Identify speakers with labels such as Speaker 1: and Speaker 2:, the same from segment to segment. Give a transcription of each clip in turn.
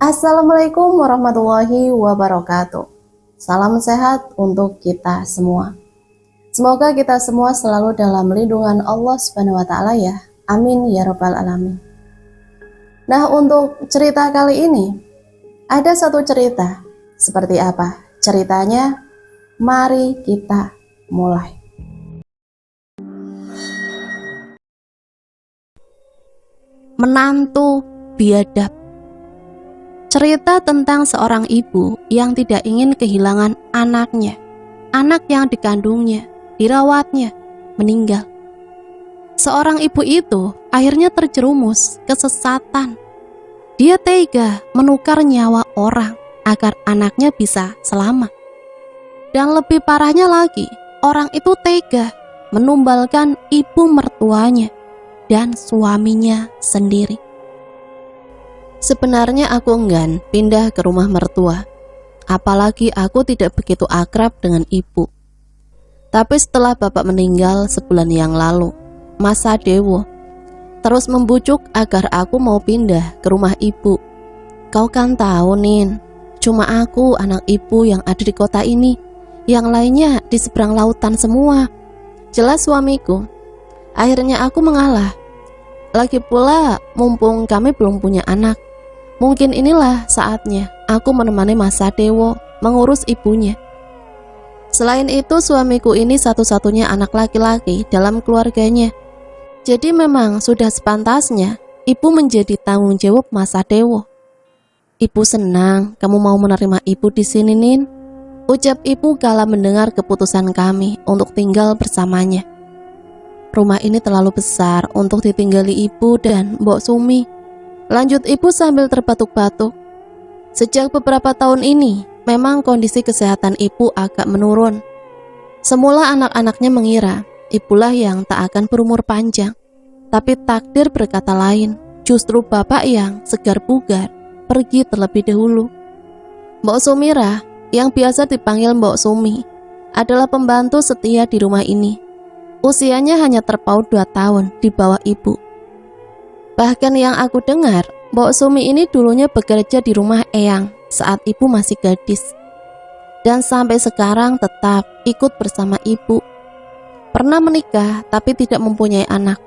Speaker 1: Assalamualaikum warahmatullahi wabarakatuh. Salam sehat untuk kita semua. Semoga kita semua selalu dalam lindungan Allah Subhanahu wa taala ya. Amin ya rabbal alamin. Nah, untuk cerita kali ini ada satu cerita. Seperti apa ceritanya? Mari kita mulai.
Speaker 2: Menantu biadab. Cerita tentang seorang ibu yang tidak ingin kehilangan anaknya. Anak yang dikandungnya, dirawatnya, meninggal. Seorang ibu itu akhirnya terjerumus kesesatan. Dia tega menukar nyawa orang agar anaknya bisa selamat. Dan lebih parahnya lagi, orang itu tega menumbalkan ibu mertuanya dan suaminya sendiri. Sebenarnya aku enggan pindah ke rumah mertua, apalagi aku tidak begitu akrab dengan ibu. Tapi setelah bapak meninggal sebulan yang lalu, Mas Sadewo terus membujuk agar aku mau pindah ke rumah ibu. Kau kan tahu, Nin, cuma aku anak ibu yang ada di kota ini, yang lainnya di seberang lautan semua. Jelas suamiku. Akhirnya aku mengalah. Lagi pula mumpung kami belum punya anak, mungkin inilah saatnya aku menemani Mas Sadewo mengurus ibunya. Selain itu, suamiku ini satu-satunya anak laki-laki dalam keluarganya. Jadi memang sudah sepantasnya ibu menjadi tanggung jawab Mas Sadewo. Ibu senang kamu mau menerima ibu di sini, Nin, ucap ibu kala mendengar keputusan kami untuk tinggal bersamanya. Rumah ini terlalu besar untuk ditinggali ibu dan Mbok Sumi, lanjut ibu sambil terbatuk-batuk. Sejak beberapa tahun ini, memang kondisi kesehatan ibu agak menurun. Semula anak-anaknya mengira ibulah yang tak akan berumur panjang. Tapi takdir berkata lain, justru bapak yang segar bugar pergi terlebih dahulu. Mbok Sumira, yang biasa dipanggil Mbok Sumi, adalah pembantu setia di rumah ini. Usianya hanya terpaut 2 tahun di bawah ibu. Bahkan yang aku dengar, Mbok Sumi ini dulunya bekerja di rumah eyang saat ibu masih gadis. Dan sampai sekarang tetap ikut bersama ibu. Pernah menikah tapi tidak mempunyai anak.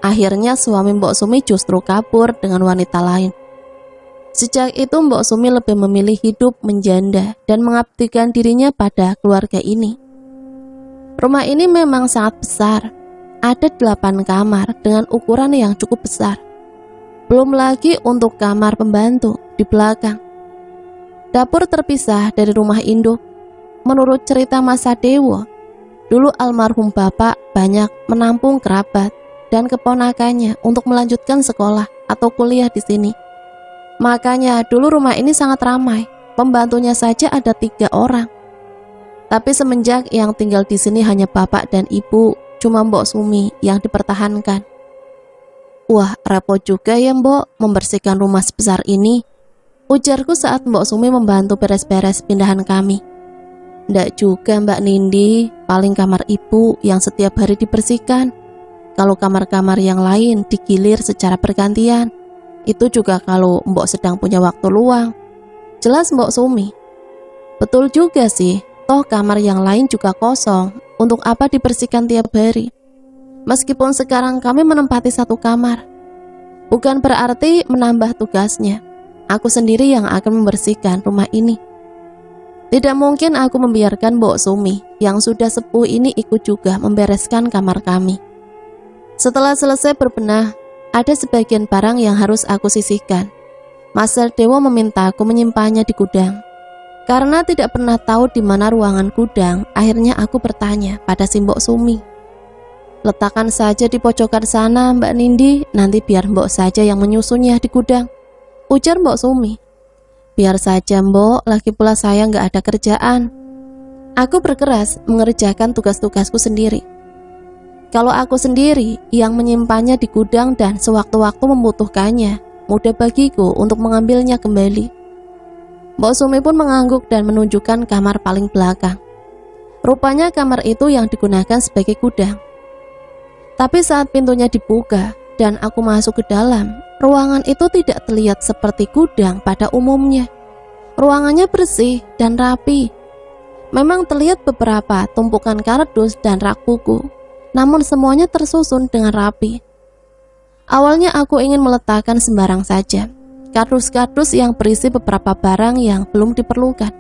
Speaker 2: Akhirnya suami Mbok Sumi justru kabur dengan wanita lain. Sejak itu Mbok Sumi lebih memilih hidup menjanda dan mengabdikan dirinya pada keluarga ini. Rumah ini memang sangat besar. Ada 8 kamar dengan ukuran yang cukup besar. Belum lagi untuk kamar pembantu di belakang. Dapur terpisah dari rumah induk. Menurut cerita Mas Sadewo, dulu almarhum bapak banyak menampung kerabat dan keponakannya untuk melanjutkan sekolah atau kuliah di sini. Makanya dulu rumah ini sangat ramai. Pembantunya saja ada 3 orang. Tapi semenjak yang tinggal di sini hanya bapak dan ibu, cuma Mbok Sumi yang dipertahankan. Wah, repot juga ya Mbok membersihkan rumah sebesar ini, ujarku saat Mbok Sumi membantu beres-beres pindahan kami. Ndak juga Mbak Nindi, paling kamar ibu yang setiap hari dibersihkan. Kalau kamar-kamar yang lain digilir secara bergantian. Itu juga kalau Mbok sedang punya waktu luang. Jelas Mbok Sumi. Betul juga sih, toh kamar yang lain juga kosong. Untuk apa dibersihkan tiap hari? Meskipun sekarang kami menempati 1 kamar, bukan berarti menambah tugasnya. Aku sendiri yang akan membersihkan rumah ini. Tidak mungkin aku membiarkan Mbok Sumi yang sudah sepuh ini ikut juga membereskan kamar kami. Setelah selesai berbenah, ada sebagian barang yang harus aku sisihkan. Mas Sadewo meminta aku menyimpannya di gudang. Karena tidak pernah tahu di mana ruangan gudang, akhirnya aku bertanya pada si Mbok Sumi. Letakkan saja di pojokan sana Mbak Nindi, nanti biar Mbok saja yang menyusunnya di gudang, ujar Mbok Sumi. Biar saja Mbok, lagi pula saya nggak ada kerjaan. Aku berkeras mengerjakan tugas-tugasku sendiri. Kalau aku sendiri yang menyimpannya di gudang dan sewaktu-waktu membutuhkannya, mudah bagiku untuk mengambilnya kembali. Mbok Sumi pun mengangguk dan menunjukkan kamar paling belakang. Rupanya kamar itu yang digunakan sebagai gudang. Tapi saat pintunya dibuka dan aku masuk ke dalam, Ruangan itu tidak terlihat seperti gudang pada umumnya. Ruangannya bersih dan rapi. Memang terlihat beberapa tumpukan kardus dan rak buku, namun semuanya tersusun dengan rapi. Awalnya aku ingin meletakkan sembarang saja, kardus-kardus yang berisi beberapa barang yang belum diperlukan.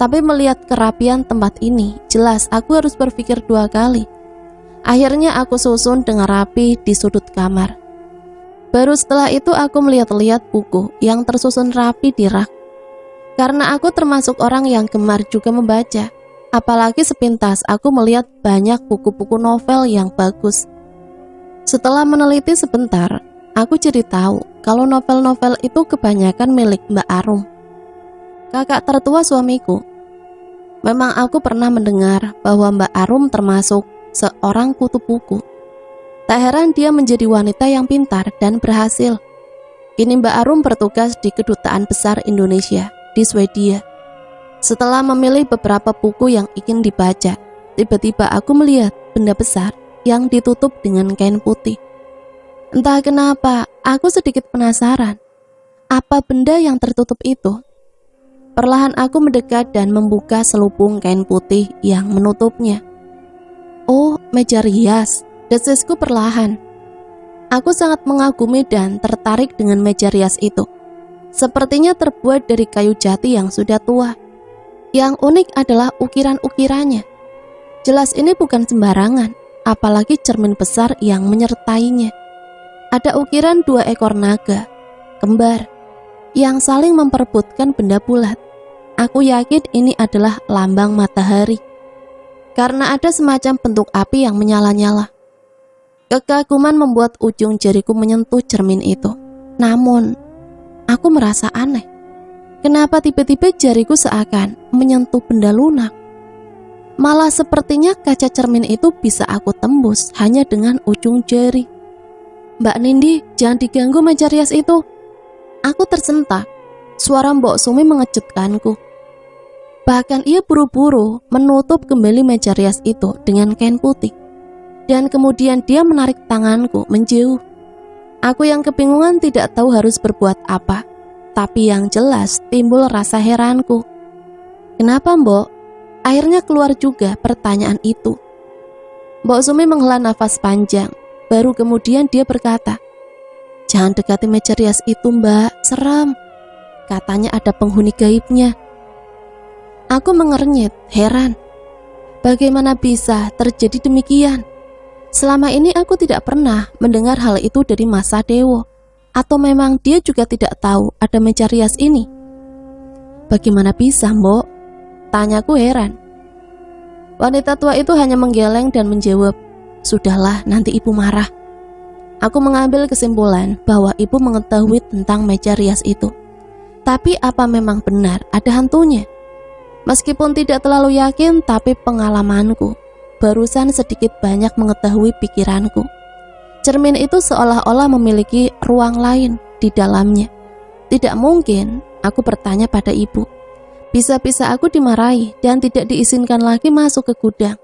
Speaker 2: Tapi melihat kerapian tempat ini, jelas aku harus berpikir 2 kali. Akhirnya aku susun dengan rapi di sudut kamar. Baru setelah itu aku melihat-lihat buku yang tersusun rapi di rak. Karena aku termasuk orang yang gemar juga membaca, apalagi sepintas aku melihat banyak buku-buku novel yang bagus. Setelah meneliti sebentar, aku jadi tahu kalau novel-novel itu kebanyakan milik Mbak Arum, kakak tertua suamiku. Memang aku pernah mendengar bahwa Mbak Arum termasuk seorang kutu buku. Tak heran dia menjadi wanita yang pintar dan berhasil. Kini Mbak Arum bertugas di Kedutaan Besar Indonesia di Swedia. Setelah memilih beberapa buku yang ingin dibaca, tiba-tiba aku melihat benda besar yang ditutup dengan kain putih. Entah kenapa, aku sedikit penasaran. Apa benda yang tertutup itu? Perlahan aku mendekat dan membuka selubung kain putih yang menutupnya. Oh, meja rias, desisku perlahan. Aku sangat mengagumi dan tertarik dengan meja rias itu. Sepertinya terbuat dari kayu jati yang sudah tua. Yang unik adalah ukiran-ukirannya. Jelas ini bukan sembarangan, apalagi cermin besar yang menyertainya. Ada ukiran 2 ekor naga, kembar, yang saling memperebutkan benda bulat. Aku yakin ini adalah lambang matahari, karena ada semacam bentuk api yang menyala-nyala. Kekaguman membuat ujung jariku menyentuh cermin itu. Namun, aku merasa aneh. Kenapa tiba-tiba jariku seakan menyentuh benda lunak? Malah sepertinya kaca cermin itu bisa aku tembus hanya dengan ujung jari. Mbak Nindi, jangan diganggu meja rias itu. Aku tersentak. Suara Mbok Sumi mengejutkanku. Bahkan ia buru-buru menutup kembali meja rias itu dengan kain putih. Dan kemudian dia menarik tanganku menjauh. Aku yang kebingungan tidak tahu harus berbuat apa. Tapi yang jelas timbul rasa heranku. Kenapa Mbok? Akhirnya keluar juga pertanyaan itu. Mbok Sumi menghela nafas panjang. Baru kemudian dia berkata, "Jangan dekati meja rias itu Mbak, seram. Katanya ada penghuni gaibnya." Aku mengernyit, heran. Bagaimana bisa terjadi demikian? Selama ini aku tidak pernah mendengar hal itu dari Mas Sadewo. Atau memang dia juga tidak tahu ada meja rias ini? Bagaimana bisa, Mbok? Tanyaku heran. Wanita tua itu hanya menggeleng dan menjawab, "Sudahlah, nanti ibu marah." Aku mengambil kesimpulan bahwa ibu mengetahui tentang meja rias itu. Tapi apa memang benar ada hantunya? Meskipun tidak terlalu yakin, tapi pengalamanku barusan sedikit banyak mengetahui pikiranku. Cermin itu seolah-olah memiliki ruang lain di dalamnya. Tidak mungkin, aku bertanya pada ibu. Bisa-bisa aku dimarahi dan tidak diizinkan lagi masuk ke gudang.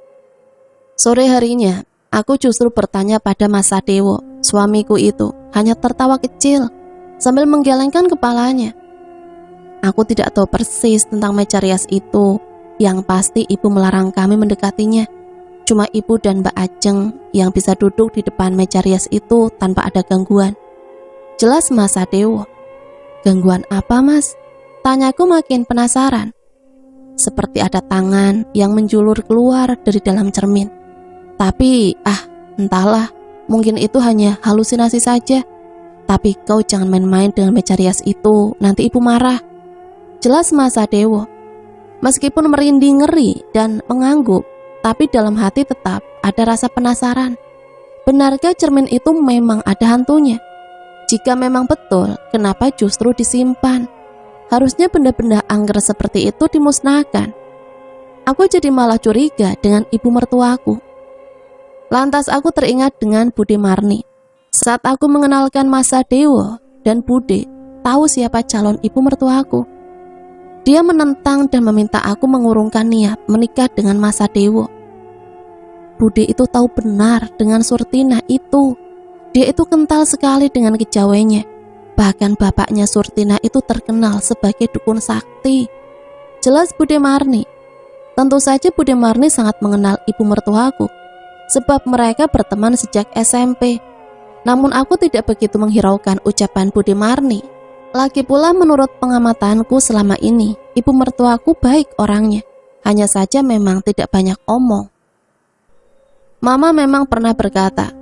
Speaker 2: Sore harinya, aku justru bertanya pada Mas Sadewo, suamiku itu, hanya tertawa kecil sambil menggelengkan kepalanya. Aku tidak tahu persis tentang meja rias itu. Yang pasti ibu melarang kami mendekatinya. Cuma ibu dan Mbak Ajeng yang bisa duduk di depan meja rias itu tanpa ada gangguan. Jelas Mas Sadewo. Gangguan apa Mas? Tanyaku makin penasaran. Seperti ada tangan yang menjulur keluar dari dalam cermin. Tapi entahlah, mungkin itu hanya halusinasi saja. Tapi kau jangan main-main dengan meja rias itu, nanti ibu marah. Jelas Mas Sadewo. Meskipun merinding ngeri dan mengangguk, tapi dalam hati tetap ada rasa penasaran. Benarkah cermin itu memang ada hantunya? Jika memang betul, kenapa justru disimpan? Harusnya benda-benda angker seperti itu dimusnahkan. Aku jadi malah curiga dengan ibu mertuaku. Lantas aku teringat dengan Bude Marni. Saat aku mengenalkan Mas Sadewo dan Bude, tahu siapa calon ibu mertuaku. Dia menentang dan meminta aku mengurungkan niat menikah dengan Mas Sadewo. Bude itu tahu benar dengan Surtinah itu. Dia itu kental sekali dengan kejawennya. Bahkan bapaknya Surtina itu terkenal sebagai dukun sakti. Jelas Bude Marni. Tentu saja Bude Marni sangat mengenal ibu mertuaku, sebab mereka berteman sejak SMP. Namun aku tidak begitu menghiraukan ucapan Bude Marni. Lagi pula menurut pengamatanku selama ini, ibu mertuaku baik orangnya. Hanya saja memang tidak banyak omong. Mama memang pernah berkata,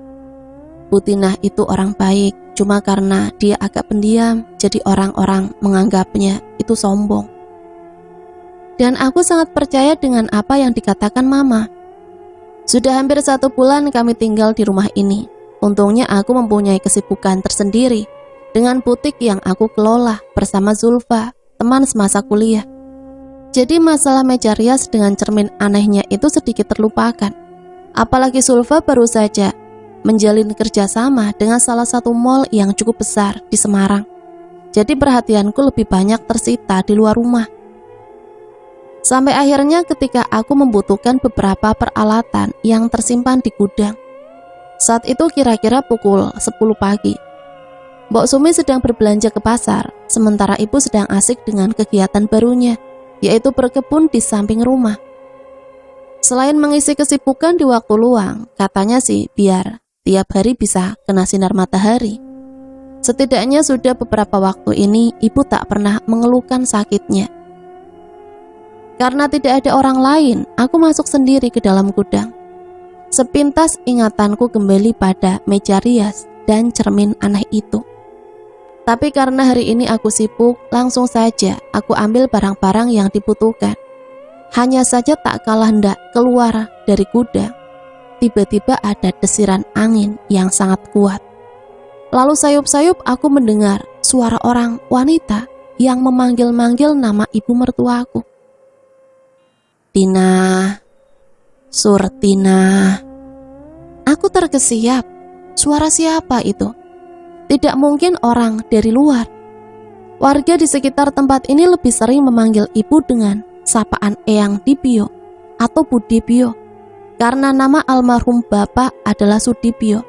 Speaker 2: Butinah itu orang baik, cuma karena dia agak pendiam, jadi orang-orang menganggapnya itu sombong. Dan aku sangat percaya dengan apa yang dikatakan Mama. Sudah hampir 1 bulan kami tinggal di rumah ini. Untungnya aku mempunyai kesibukan tersendiri dengan butik yang aku kelola bersama Zulfa, teman semasa kuliah. Jadi masalah meja rias dengan cermin anehnya itu sedikit terlupakan. Apalagi Zulfa baru saja menjalin kerjasama dengan salah satu mall yang cukup besar di Semarang. Jadi perhatianku lebih banyak tersita di luar rumah. Sampai akhirnya ketika aku membutuhkan beberapa peralatan yang tersimpan di gudang. Saat itu kira-kira pukul 10 pagi. Mbok Sumi sedang berbelanja ke pasar, sementara ibu sedang asik dengan kegiatan barunya, yaitu berkebun di samping rumah. Selain mengisi kesibukan di waktu luang, katanya sih biar tiap hari bisa kena sinar matahari. Setidaknya sudah beberapa waktu ini ibu tak pernah mengeluhkan sakitnya. Karena tidak ada orang lain, aku masuk sendiri ke dalam gudang. Sepintas ingatanku kembali pada meja rias dan cermin aneh itu. Tapi karena hari ini aku sibuk, langsung saja aku ambil barang-barang yang dibutuhkan. Hanya saja tak kalah hendak keluar dari gudang, tiba-tiba ada desiran angin yang sangat kuat. Lalu sayup-sayup aku mendengar suara orang wanita yang memanggil-manggil nama ibu mertuaku. Tina, Surtina. Aku terkesiap. Suara siapa itu? Tidak mungkin orang dari luar. Warga di sekitar tempat ini lebih sering memanggil ibu dengan sapaan Eyang Dibio atau Budibio, karena nama almarhum bapak adalah Sudibyo.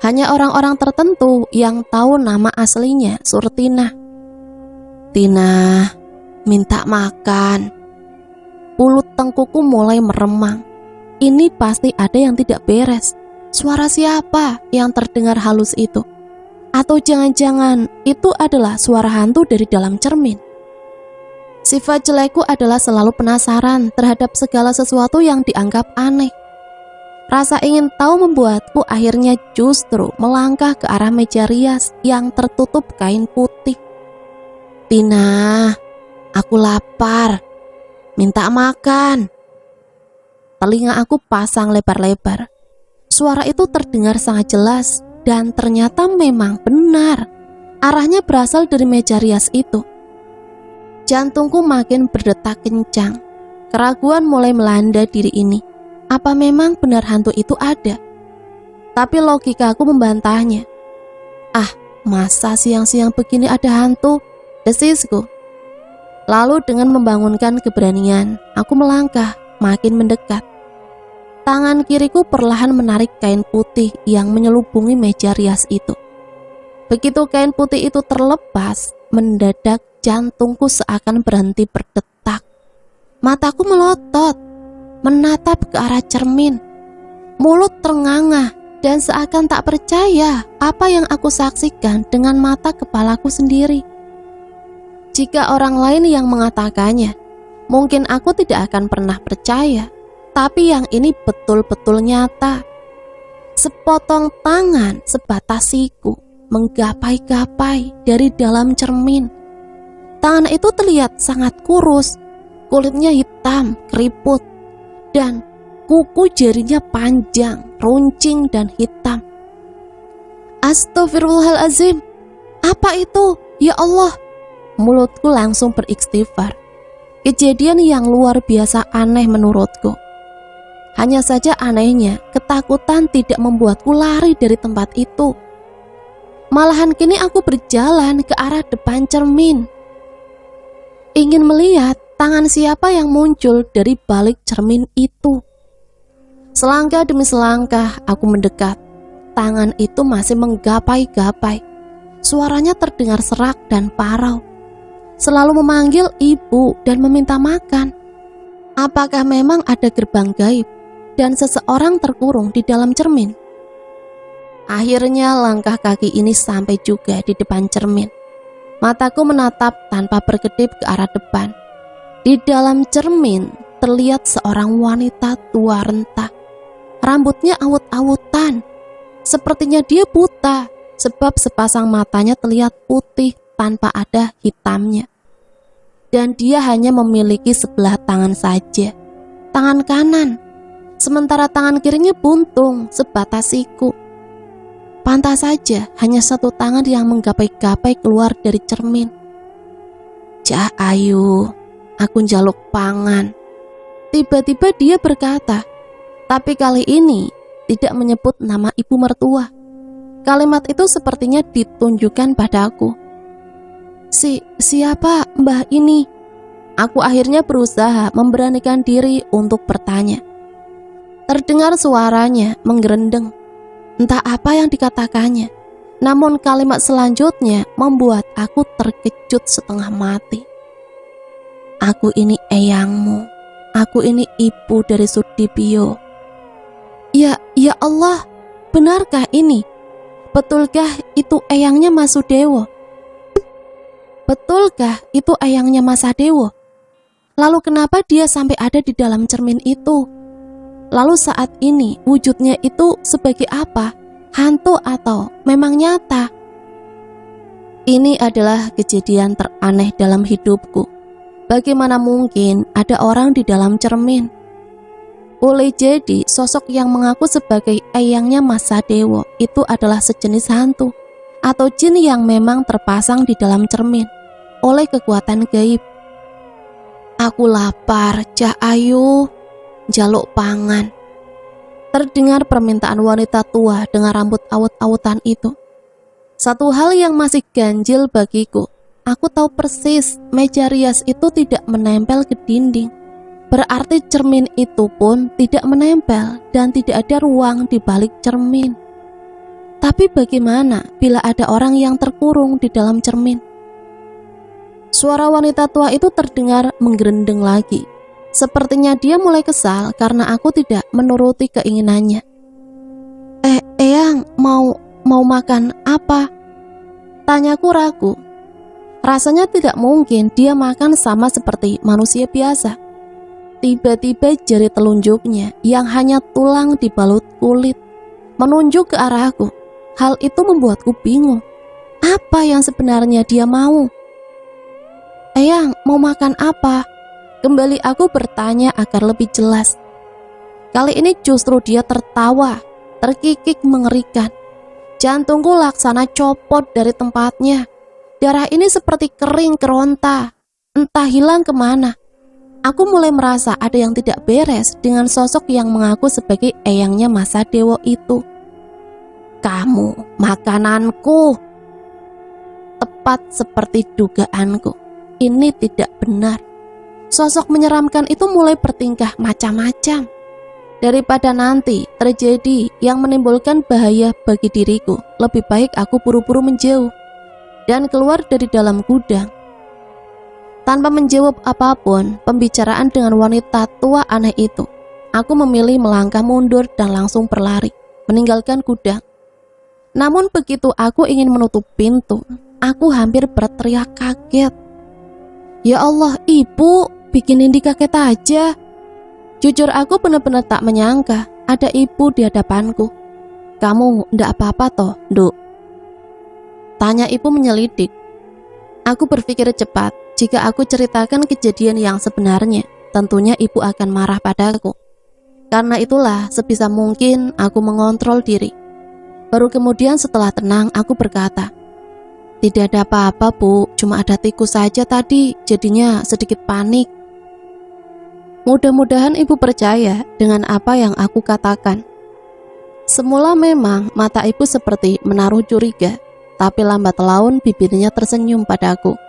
Speaker 2: Hanya orang-orang tertentu yang tahu nama aslinya Surtina. Tina, minta makan. Mulut tengkuku mulai meremang. Ini pasti ada yang tidak beres. Suara siapa yang terdengar halus itu? Atau jangan-jangan itu adalah suara hantu dari dalam cermin? Sifat jelekku adalah selalu penasaran terhadap segala sesuatu yang dianggap aneh. Rasa ingin tahu membuatku akhirnya justru melangkah ke arah meja rias yang tertutup kain putih. Tina, aku lapar. Minta makan. Telinga aku pasang lebar-lebar. Suara itu terdengar sangat jelas dan ternyata memang benar. Arahnya berasal dari meja rias itu. Jantungku makin berdetak kencang. Keraguan mulai melanda diri ini. Apa memang benar hantu itu ada? Tapi logikaku membantahnya. Ah, masa siang-siang begini ada hantu? Desisku. Lalu dengan membangunkan keberanian, aku melangkah makin mendekat. Tangan kiriku perlahan menarik kain putih yang menyelubungi meja rias itu. Begitu kain putih itu terlepas, mendadak jantungku seakan berhenti berdetak. Mataku melotot, menatap ke arah cermin. Mulut ternganga dan seakan tak percaya apa yang aku saksikan dengan mata kepalaku sendiri. Jika orang lain yang mengatakannya, mungkin aku tidak akan pernah percaya. Tapi yang ini betul-betul nyata. Sepotong tangan sebatas siku menggapai-gapai dari dalam cermin. Tangan itu terlihat sangat kurus, kulitnya hitam, keriput, dan kuku jarinya panjang, runcing dan hitam. Astaghfirullahalazim. Apa itu? Ya Allah. Mulutku langsung beristighfar. Kejadian yang luar biasa aneh menurutku. Hanya saja anehnya, ketakutan tidak membuatku lari dari tempat itu. Malahan kini aku berjalan ke arah depan cermin, ingin melihat tangan siapa yang muncul dari balik cermin itu. Selangkah demi selangkah aku mendekat. Tangan itu masih menggapai-gapai. Suaranya terdengar serak dan parau, selalu memanggil ibu dan meminta makan. Apakah memang ada gerbang gaib dan seseorang terkurung di dalam cermin? Akhirnya langkah kaki ini sampai juga di depan cermin. Mataku menatap tanpa berkedip ke arah depan. Di dalam cermin terlihat seorang wanita tua renta. Rambutnya awut-awutan. Sepertinya dia buta, sebab sepasang matanya terlihat putih tanpa ada hitamnya. Dan dia hanya memiliki sebelah tangan saja, tangan kanan, sementara tangan kirinya buntung sebatas siku. Pantas saja hanya satu tangan yang menggapai-gapai keluar dari cermin. "Cah Ayu, aku njaluk pangan." Tiba-tiba dia berkata, tapi kali ini tidak menyebut nama ibu mertua. Kalimat itu sepertinya ditunjukkan padaku. Siapa mbah ini?" Aku akhirnya berusaha memberanikan diri untuk bertanya. Terdengar suaranya menggerendeng. Entah apa yang dikatakannya, namun kalimat selanjutnya membuat aku terkejut setengah mati. "Aku ini eyangmu, aku ini ibu dari Sudipyo." Ya Allah, benarkah ini? Betulkah itu eyangnya Mas Sudewo? Betulkah itu eyangnya Mas Sadewo? Lalu kenapa dia sampai ada di dalam cermin itu? Lalu saat ini wujudnya itu sebagai apa? Hantu atau memang nyata? Ini adalah kejadian teraneh dalam hidupku. Bagaimana mungkin ada orang di dalam cermin? Boleh jadi sosok yang mengaku sebagai eyangnya Mas Sadewo itu adalah sejenis hantu atau jin yang memang terpasang di dalam cermin oleh kekuatan gaib. "Aku lapar, Cah Ayu, njaluk pangan." Terdengar permintaan wanita tua dengan rambut awut-awutan itu. Satu hal yang masih ganjil bagiku, aku tahu persis meja rias itu tidak menempel ke dinding. Berarti cermin itu pun tidak menempel dan tidak ada ruang di balik cermin. Tapi bagaimana bila ada orang yang terkurung di dalam cermin? Suara wanita tua itu terdengar menggerendeng lagi. Sepertinya dia mulai kesal karena aku tidak menuruti keinginannya. Eyang, mau makan apa?" Tanyaku ragu. Rasanya tidak mungkin dia makan sama seperti manusia biasa. Tiba-tiba jari telunjuknya yang hanya tulang dibalut kulit menunjuk ke arahku. Hal itu membuatku bingung. Apa yang sebenarnya dia mau? "Eyang, mau makan apa?" Kembali aku bertanya agar lebih jelas. Kali ini justru dia tertawa, terkikik mengerikan. Jantungku laksana copot dari tempatnya. Darah ini seperti kering keronta, entah hilang kemana. Aku mulai merasa ada yang tidak beres dengan sosok yang mengaku sebagai eyangnya Mas Sadewo itu. "Kamu, makananku." Tepat seperti dugaanku, ini tidak benar. Sosok menyeramkan itu mulai bertingkah macam-macam. Daripada nanti terjadi yang menimbulkan bahaya bagi diriku, lebih baik aku buru-buru menjauh dan keluar dari dalam gudang. Tanpa menjawab apapun pembicaraan dengan wanita tua aneh itu, aku memilih melangkah mundur dan langsung berlari, meninggalkan gudang. Namun begitu aku ingin menutup pintu, aku hampir berteriak kaget. "Ya Allah, ibu, bikin Indi kaget aja." Jujur aku benar-benar tak menyangka ada ibu di hadapanku. "Kamu ndak apa-apa toh, Nduk?" tanya ibu menyelidik. Aku berpikir cepat, jika aku ceritakan kejadian yang sebenarnya, tentunya ibu akan marah padaku. Karena itulah sebisa mungkin aku mengontrol diri. Baru kemudian setelah tenang aku berkata, "Tidak ada apa-apa Bu, cuma ada tikus saja tadi, jadinya sedikit panik." Mudah-mudahan ibu percaya dengan apa yang aku katakan. Semula memang mata ibu seperti menaruh curiga, tapi lambat laun bibirnya tersenyum padaku.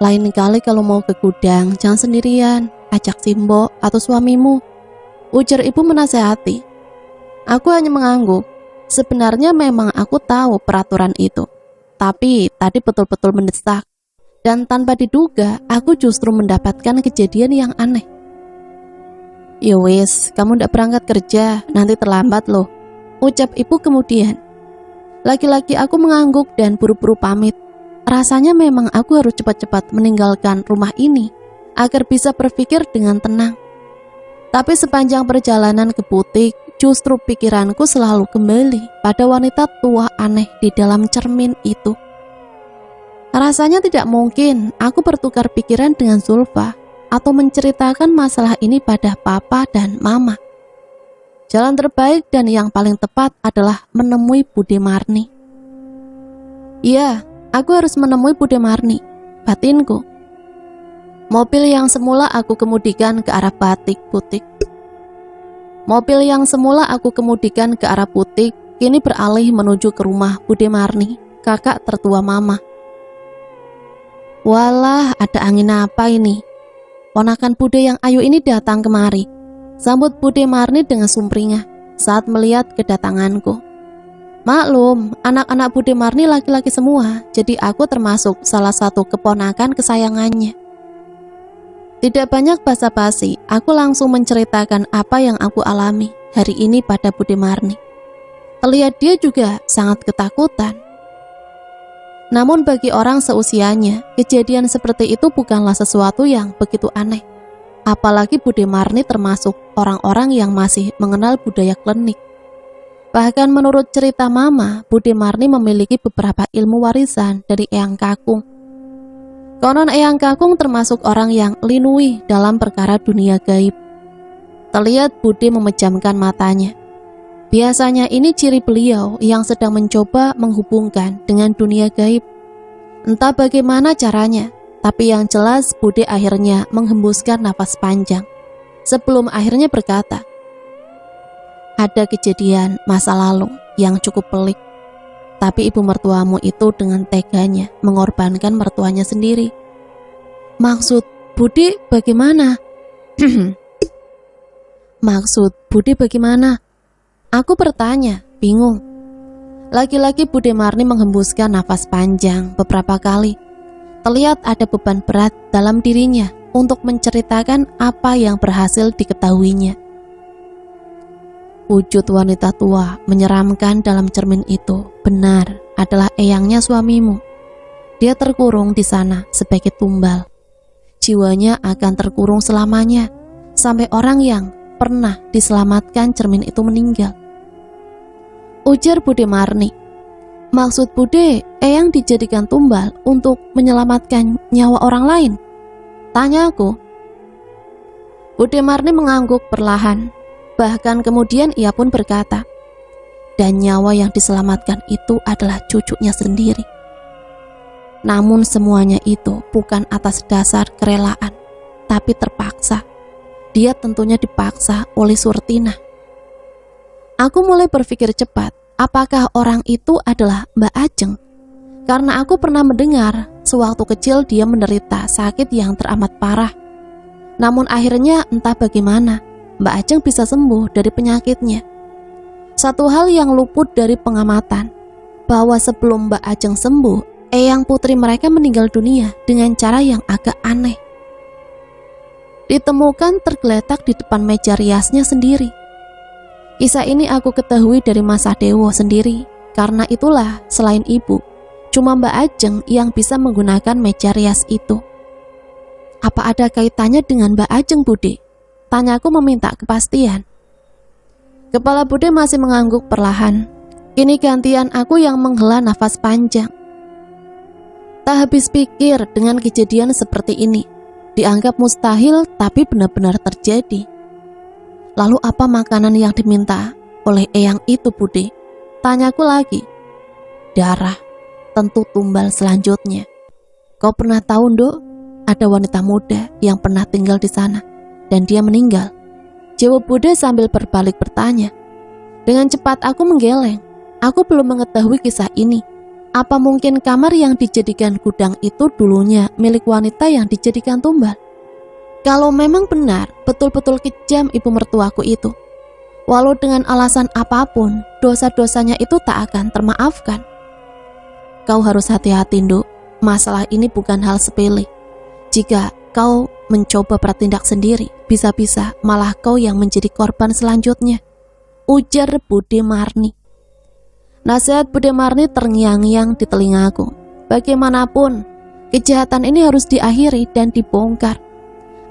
Speaker 2: "Lain kali kalau mau ke gudang, jangan sendirian, ajak Simbo atau suamimu," ujar ibu menasehati. Aku hanya mengangguk. Sebenarnya memang aku tahu peraturan itu. tapi tadi betul-betul mendesak. Dan tanpa diduga, aku justru mendapatkan kejadian yang aneh. "Ya wis, kamu ndak berangkat kerja, nanti terlambat loh," ucap ibu kemudian. Lagi-lagi aku mengangguk dan buru-buru pamit. Rasanya memang aku harus cepat-cepat meninggalkan rumah ini agar bisa berpikir dengan tenang. Tapi sepanjang perjalanan ke butik, justru pikiranku selalu kembali pada wanita tua aneh di dalam cermin itu. Rasanya tidak mungkin aku bertukar pikiran dengan Zulfa atau menceritakan masalah ini pada papa dan mama. Jalan terbaik dan yang paling tepat adalah menemui Bude Marni. Iya, aku harus menemui Bude Marni, batinku. Mobil yang semula aku kemudikan ke arah butik. Kini beralih menuju ke rumah Bude Marni, kakak tertua mama. Walah, ada angin apa ini? Ponakan Bude yang ayu ini datang kemari, sambut Bude Marni dengan sumringah saat melihat kedatanganku. Maklum, anak-anak Bude Marni laki-laki semua, jadi aku termasuk salah satu keponakan kesayangannya. Tidak banyak basa-basi, aku langsung menceritakan apa yang aku alami hari ini pada Bude Marni. Terlihat dia juga sangat ketakutan. Namun bagi orang seusianya, kejadian seperti itu bukanlah sesuatu yang begitu aneh. Apalagi Bude Marni termasuk orang-orang yang masih mengenal budaya klenik. Bahkan menurut cerita mama, Bude Marni memiliki beberapa ilmu warisan dari Eyang Kakung. Konon Eyang Kakung termasuk orang yang linui dalam perkara dunia gaib. Terlihat Bude memejamkan matanya. Biasanya ini ciri beliau yang sedang mencoba menghubungkan dengan dunia gaib. Entah bagaimana caranya, tapi yang jelas Bude akhirnya menghembuskan napas panjang sebelum akhirnya berkata, "Ada kejadian masa lalu yang cukup pelik, tapi ibu mertuamu itu dengan teganya mengorbankan mertuanya sendiri." "Maksud Bude bagaimana?" "Maksud Bude bagaimana?" Aku bertanya, bingung. Lagi-lagi Bude Marni menghembuskan nafas panjang beberapa kali. Terlihat ada beban berat dalam dirinya untuk menceritakan apa yang berhasil diketahuinya. Wujud wanita tua menyeramkan dalam cermin itu benar adalah eyangnya suamimu. Dia terkurung di sana sebagai tumbal. Jiwanya akan terkurung selamanya sampai orang yang pernah diselamatkan cermin itu meninggal. Ujar Bude Marni. "Maksud Bude, eyang dijadikan tumbal untuk menyelamatkan nyawa orang lain?" Tanyaku. Bude Marni mengangguk perlahan. Bahkan kemudian ia pun berkata, "Dan nyawa yang diselamatkan itu adalah cucunya sendiri. Namun semuanya itu bukan atas dasar kerelaan, tapi terpaksa. Dia tentunya dipaksa oleh Surtina." Aku mulai berpikir cepat, apakah orang itu adalah Mbak Ajeng? Karena aku pernah mendengar sewaktu kecil dia menderita sakit yang teramat parah. Namun akhirnya entah bagaimana Mbak Ajeng bisa sembuh dari penyakitnya. Satu hal yang luput dari pengamatan, bahwa sebelum Mbak Ajeng sembuh, eyang putri mereka meninggal dunia dengan cara yang agak aneh. Ditemukan tergeletak di depan meja riasnya sendiri. Kisah ini aku ketahui dari Mas Sadewo sendiri. Karena itulah selain ibu, cuma Mbak Ajeng yang bisa menggunakan meja rias itu. "Apa ada kaitannya dengan Mbak Ajeng, Bude?" Tanyaku meminta kepastian. Kepala Bude masih mengangguk perlahan. Kini gantian aku yang menghela nafas panjang. Tak habis pikir dengan kejadian seperti ini. Dianggap mustahil tapi benar-benar terjadi. "Lalu apa makanan yang diminta oleh eyang itu, Bude?" Tanyaku lagi. "Darah, tentu tumbal selanjutnya. Kau pernah tahu, Nduk? Ada wanita muda yang pernah tinggal di sana dan dia meninggal." Jawab Bude sambil berbalik bertanya. Dengan cepat aku menggeleng. Aku belum mengetahui kisah ini. Apa mungkin kamar yang dijadikan gudang itu dulunya milik wanita yang dijadikan tumbal? Kalau memang benar, betul-betul kejam ibu mertuaku itu. Walau dengan alasan apapun, dosa-dosanya itu tak akan termaafkan. kau harus hati-hati, Nduk. Masalah ini bukan hal sepele. Jika kau mencoba bertindak sendiri, bisa-bisa malah kau yang menjadi korban selanjutnya, ujar Bude Marni. Nasihat Bude Marni terngiang-ngiang di telingaku. Bagaimanapun, kejahatan ini harus diakhiri dan dibongkar.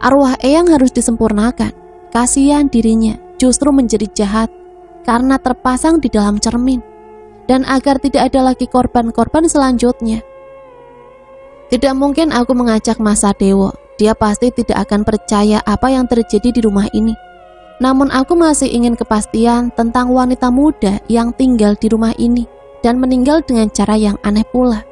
Speaker 2: Arwah Eyang harus disempurnakan. Kasihan dirinya justru menjadi jahat karena terpasang di dalam cermin. Dan agar tidak ada lagi korban-korban selanjutnya. Tidak mungkin aku mengajak Mas Sadewo. Dia pasti tidak akan percaya apa yang terjadi di rumah ini. Namun aku masih ingin kepastian tentang wanita muda yang tinggal di rumah ini dan meninggal dengan cara yang aneh pula.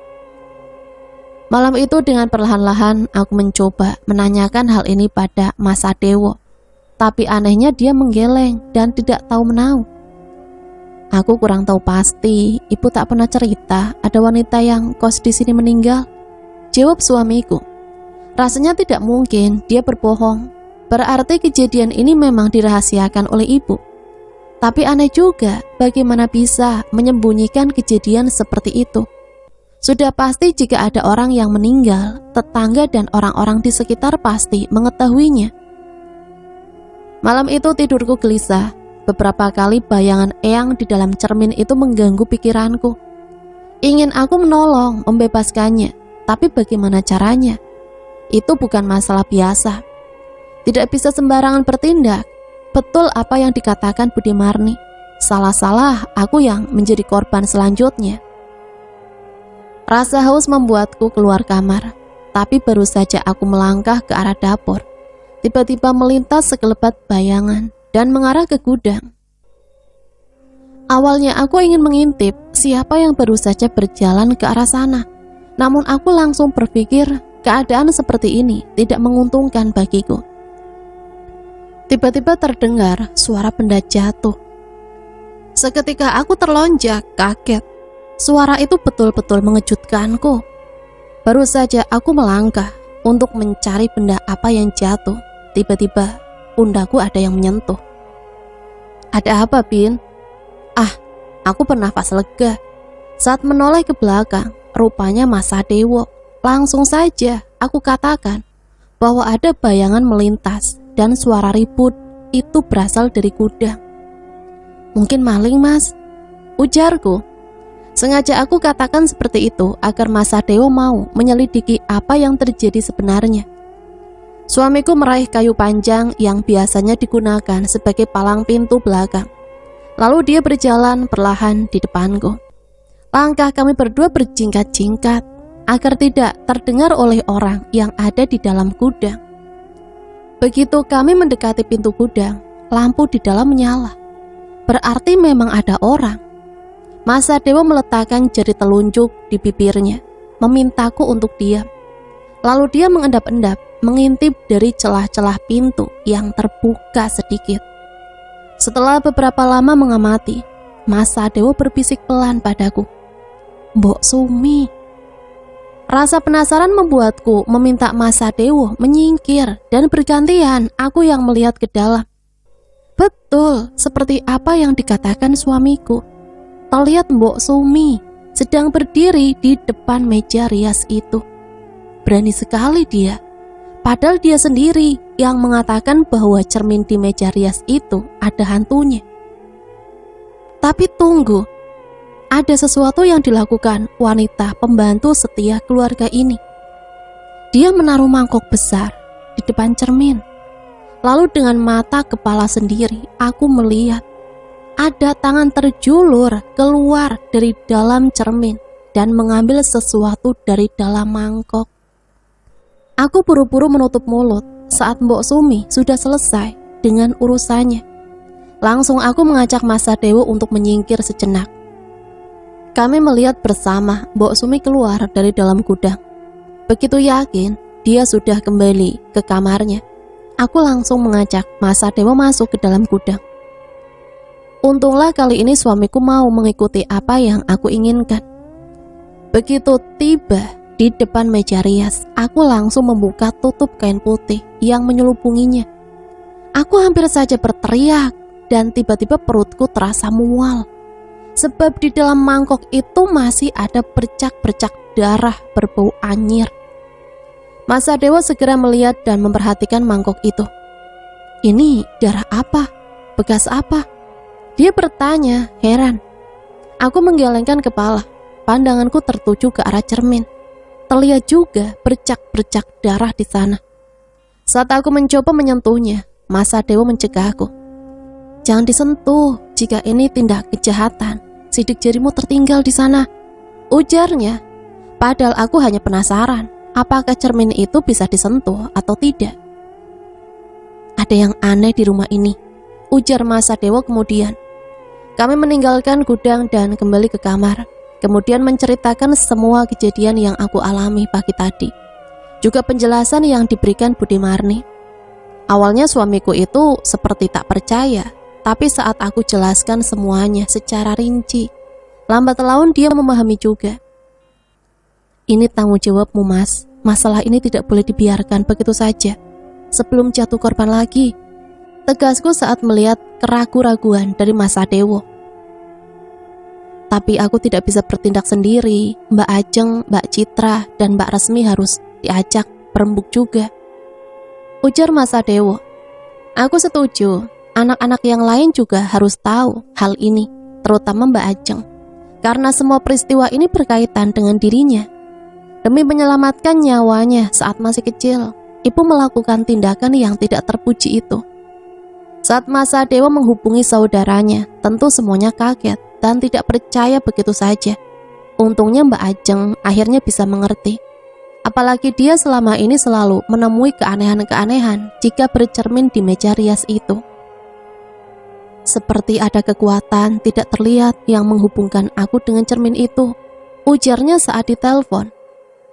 Speaker 2: Malam itu dengan perlahan-lahan aku mencoba menanyakan hal ini pada Mas Sadewo. Tapi anehnya dia menggeleng dan tidak tahu menahu. Aku kurang tahu pasti, ibu tak pernah cerita ada wanita yang kos di sini meninggal. Jawab suamiku. Rasanya tidak mungkin dia berbohong. Berarti kejadian ini memang dirahasiakan oleh ibu. Tapi aneh juga, bagaimana bisa menyembunyikan kejadian seperti itu. Sudah pasti jika ada orang yang meninggal, tetangga dan orang-orang di sekitar pasti mengetahuinya. Malam itu tidurku gelisah. Beberapa kali bayangan Eyang di dalam cermin itu mengganggu pikiranku. Ingin aku menolong, membebaskannya, tapi bagaimana caranya? Itu bukan masalah biasa. Tidak bisa sembarangan bertindak. Betul apa yang dikatakan Bude Marni. Salah-salah aku yang menjadi korban selanjutnya. Rasa haus membuatku keluar kamar. Tapi baru saja aku melangkah ke arah dapur, tiba-tiba melintas sekelebat bayangan dan mengarah ke gudang. Awalnya aku ingin mengintip siapa yang baru saja berjalan ke arah sana. Namun aku langsung berpikir keadaan seperti ini tidak menguntungkan bagiku. Tiba-tiba terdengar suara benda jatuh. Seketika aku terlonjak, kaget. Suara itu betul-betul mengejutkanku. Baru saja aku melangkah untuk mencari benda apa yang jatuh. Tiba-tiba pundaku ada yang menyentuh. Ada apa, Bin? Aku bernafas lega. Saat menoleh ke belakang, rupanya Mas Sadewo. Langsung saja aku katakan bahwa ada bayangan melintas dan suara ribut itu berasal dari gudang. Mungkin maling, Mas, ujarku. Sengaja aku katakan seperti itu agar Mas Sadewo mau menyelidiki apa yang terjadi sebenarnya. Suamiku meraih kayu panjang yang biasanya digunakan sebagai palang pintu belakang. Lalu dia berjalan perlahan di depanku. Langkah kami berdua berjingkat-jingkat agar tidak terdengar oleh orang yang ada di dalam gudang. Begitu kami mendekati pintu gudang, lampu di dalam menyala. Berarti memang ada orang. Mas Sadewo meletakkan jari telunjuk di bibirnya, memintaku untuk diam. Lalu dia mengendap-endap, mengintip dari celah-celah pintu yang terbuka sedikit. Setelah beberapa lama mengamati, Mas Sadewo berbisik pelan padaku, "Mbok Sumi." Rasa penasaran membuatku meminta Mas Sadewo menyingkir dan bergantian aku yang melihat ke dalam. Betul seperti apa yang dikatakan suamiku. Terlihat Mbok Sumi sedang berdiri di depan meja rias itu. Berani sekali dia. Padahal dia sendiri yang mengatakan bahwa cermin di meja rias itu ada hantunya. Tapi tunggu, ada sesuatu yang dilakukan wanita pembantu setia keluarga ini. Dia menaruh mangkok besar di depan cermin. Lalu dengan mata kepala sendiri aku melihat ada tangan terjulur keluar dari dalam cermin dan mengambil sesuatu dari dalam mangkok. Aku buru-buru menutup mulut saat Mbok Sumi sudah selesai dengan urusannya. Langsung aku mengajak Mas Sadewo untuk menyingkir sejenak. Kami melihat bersama Mbok Sumi keluar dari dalam gudang. Begitu yakin dia sudah kembali ke kamarnya, aku langsung mengajak Mas Sadewo masuk ke dalam gudang. Untunglah kali ini suamiku mau mengikuti apa yang aku inginkan. Begitu tiba di depan meja rias, aku langsung membuka tutup kain putih yang menyelubunginya. Aku hampir saja berteriak dan tiba-tiba perutku terasa mual. sebab di dalam mangkok itu masih ada bercak-bercak darah berbau anyir. Mas Sadewo segera melihat dan memperhatikan mangkok itu. Ini darah apa? Bekas apa? Dia bertanya, heran. Aku menggelengkan kepala, pandanganku tertuju ke arah cermin. Terlihat juga bercak-bercak darah di sana. Saat aku mencoba menyentuhnya, Mas Sadewo mencegahku. Jangan disentuh, jika ini tindak kejahatan. Sidik jarimu tertinggal di sana, ujarnya. Padahal aku hanya penasaran, apakah cermin itu bisa disentuh atau tidak. Ada yang aneh di rumah ini, ujar Mas Sadewo kemudian. Kami meninggalkan gudang dan kembali ke kamar, kemudian menceritakan semua kejadian yang aku alami pagi tadi, juga penjelasan yang diberikan Budi Marni. Awalnya suamiku itu seperti tak percaya, tapi saat aku jelaskan semuanya secara rinci, lambat laun dia memahami juga. Ini tanggung jawabmu, Mas. Masalah ini tidak boleh dibiarkan begitu saja, sebelum jatuh korban lagi, tegasku saat melihat keraguan-raguan dari Mas Sadewo. Tapi aku tidak bisa bertindak sendiri. Mbak Ajeng, Mbak Citra, dan Mbak Resmi harus diajak berembuk juga, ujar Mas Sadewo. Aku setuju, anak-anak yang lain juga harus tahu hal ini, terutama Mbak Ajeng, karena semua peristiwa ini berkaitan dengan dirinya. Demi menyelamatkan nyawanya saat masih kecil, ibu melakukan tindakan yang tidak terpuji itu. Saat Mas Sadewo menghubungi saudaranya, tentu semuanya kaget dan tidak percaya begitu saja. Untungnya Mbak Ajeng akhirnya bisa mengerti. Apalagi dia selama ini selalu menemui keanehan-keanehan jika bercermin di meja rias itu. Seperti ada kekuatan tidak terlihat yang menghubungkan aku dengan cermin itu, ujarnya saat ditelepon.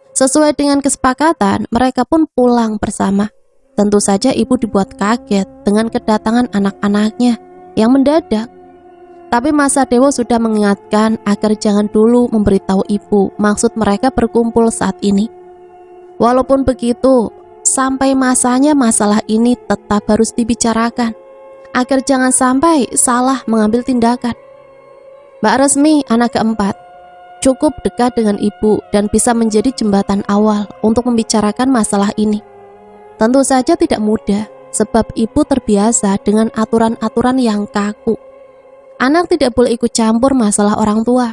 Speaker 2: Sesuai dengan kesepakatan, mereka pun pulang bersama. Tentu saja ibu dibuat kaget dengan kedatangan anak-anaknya yang mendadak. Tapi Mas Sadewo sudah mengingatkan agar jangan dulu memberitahu ibu maksud mereka berkumpul saat ini. Walaupun begitu, sampai masanya masalah ini tetap harus dibicarakan, agar jangan sampai salah mengambil tindakan. Mbak Resmi, anak keempat, cukup dekat dengan ibu dan bisa menjadi jembatan awal untuk membicarakan masalah ini. Tentu saja tidak mudah, sebab ibu terbiasa dengan aturan-aturan yang kaku. Anak tidak boleh ikut campur masalah orang tua,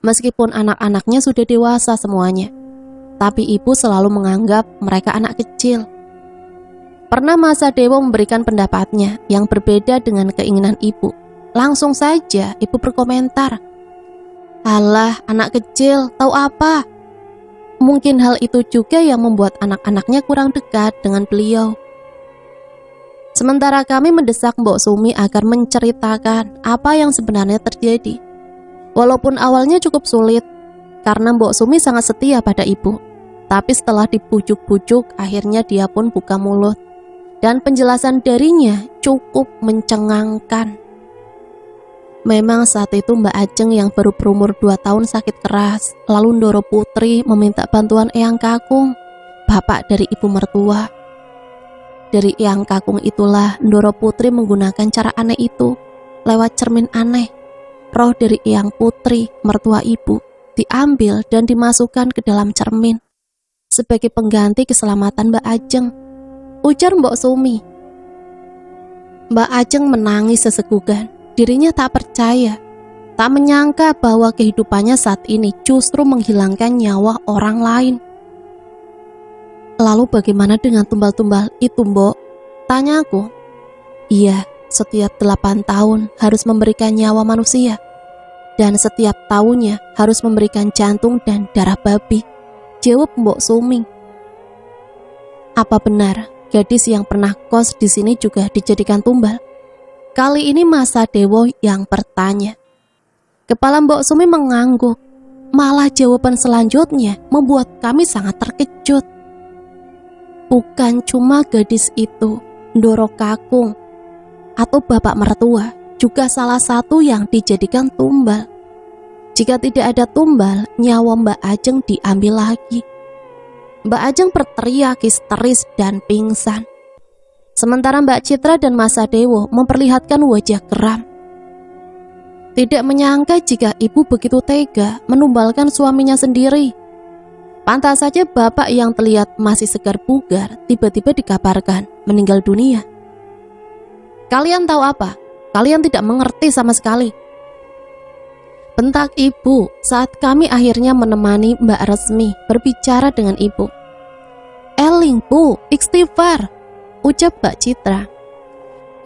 Speaker 2: meskipun anak-anaknya sudah dewasa semuanya. Tapi ibu selalu menganggap mereka anak kecil. Pernah Mas Sadewo memberikan pendapatnya yang berbeda dengan keinginan ibu. Langsung saja ibu berkomentar, "Alah, anak kecil, tahu apa?" Mungkin hal itu juga yang membuat anak-anaknya kurang dekat dengan beliau. Sementara kami mendesak Mbok Sumi agar menceritakan apa yang sebenarnya terjadi. Walaupun awalnya cukup sulit, karena Mbok Sumi sangat setia pada ibu. Tapi setelah dibujuk-bujuk, akhirnya dia pun buka mulut. Dan penjelasan darinya cukup mencengangkan. Memang saat itu Mbak Ajeng yang baru berumur 2 tahun sakit keras. Lalu Ndoro Putri meminta bantuan Eyang Kakung, bapak dari ibu mertua. Dari Eyang Kakung itulah Ndoro Putri menggunakan cara aneh itu. Lewat cermin aneh, roh dari Eyang Putri, mertua ibu, diambil dan dimasukkan ke dalam cermin sebagai pengganti keselamatan Mbak Ajeng, ujar Mbok Sumi. Mbak Ajeng menangis sesegukan. Dirinya tak percaya, tak menyangka bahwa kehidupannya saat ini justru menghilangkan nyawa orang lain. Lalu bagaimana dengan tumbal-tumbal itu, Mbok? Tanyaku. Iya, setiap 8 tahun harus memberikan nyawa manusia, dan setiap tahunnya harus memberikan jantung dan darah babi, jawab Mbok Sumi. Apa benar gadis yang pernah kos di sini juga dijadikan tumbal? Kali ini Mas Sadewo yang bertanya. Kepala Mbok Sumi mengangguk. Malah jawaban selanjutnya membuat kami sangat terkejut. Bukan cuma gadis itu, Ndoro Kakung atau bapak mertua juga salah satu yang dijadikan tumbal. Jika tidak ada tumbal, nyawa Mbak Ajeng diambil lagi. Mbak Ajeng berteriak histeris dan pingsan. Sementara Mbak Citra dan Mas Sadewo memperlihatkan wajah geram. Tidak menyangka jika ibu begitu tega menumbalkan suaminya sendiri. Pantas saja bapak yang terlihat masih segar bugar tiba-tiba dikabarkan meninggal dunia. Kalian tahu apa? Kalian tidak mengerti sama sekali. Bentak ibu saat kami akhirnya menemani Mbak Resmi berbicara dengan ibu. Eling bu, istighfar, ucap Mbak Citra.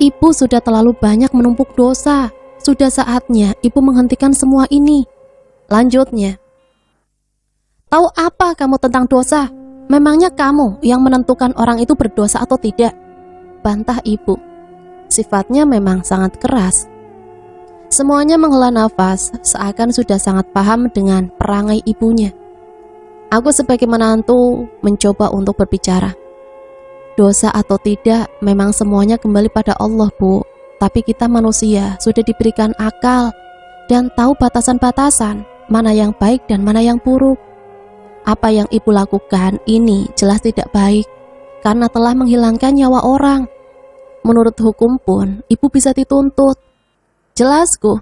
Speaker 2: Ibu sudah terlalu banyak menumpuk dosa. Sudah saatnya ibu menghentikan semua ini. Lanjutnya, tahu apa kamu tentang dosa? Memangnya kamu yang menentukan orang itu berdosa atau tidak? Bantah ibu. Sifatnya memang sangat keras. Semuanya menghela nafas, seakan sudah sangat paham dengan perangai ibunya. Aku sebagai menantu mencoba untuk berbicara. Dosa atau tidak, memang semuanya kembali pada Allah, Bu. Tapi kita manusia sudah diberikan akal dan tahu batasan-batasan, mana yang baik dan mana yang buruk. Apa yang ibu lakukan ini jelas tidak baik, karena telah menghilangkan nyawa orang. Menurut hukum pun, ibu bisa dituntut. Jelasku.